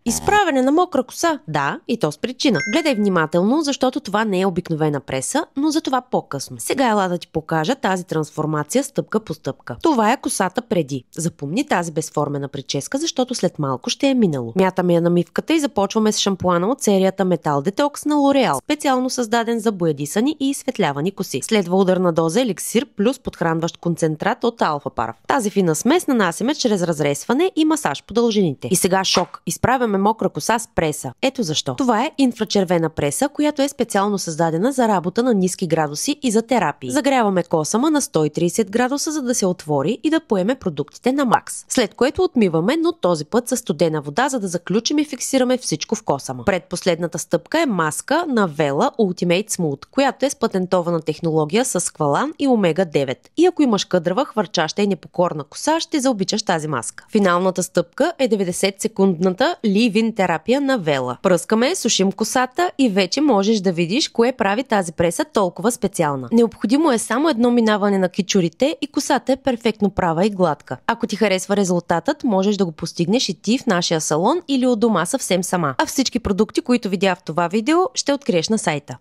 Изправяне на мокра коса? Да, и то с причина. Гледай внимателно, защото това не е обикновена преса, но за това по-късно. Сега ела да ти покажа тази трансформация стъпка по стъпка. Това е косата преди. Запомни тази безформена прическа, защото след малко ще е минало. Мятаме я на мивката и започваме с шампуана от серията Metal Detox на L'Oreal, специално създаден за боядисани и изсветлявани коси. Следва ударна доза еликсир плюс подхранващ концентрат от алфа-параф. Тази фина смес нанасяме чрез разресване и масаж по дължините. И сега шок. Изправяме мокра коса с преса. Ето защо. Това е инфрачервена преса, която е специално създадена за работа на ниски градуси и за терапии. Загряваме косама на 130 градуса, за да се отвори и да поеме продуктите на макс. След което отмиваме, но този път със студена вода, за да заключим и фиксираме всичко в косама. Предпоследната стъпка е маска на Wella Ultimate Smooth, която е с патентована технология с сквалан и омега-9. И ако имаш къдрава, хвърчаща и непокорна коса, ще заобичаш тази маска. Финалната стъпка е 90-секундната leave-in терапия на Wella. Пръскаме, сушим косата и вече можеш да видиш кое прави тази преса толкова специална. Необходимо е само едно минаване на кичурите и косата е перфектно права и гладка. Ако ти харесва резултатът, можеш да го постигнеш и ти в нашия салон или от дома съвсем сама. А всички продукти, които видя в това видео, ще откриеш на сайта.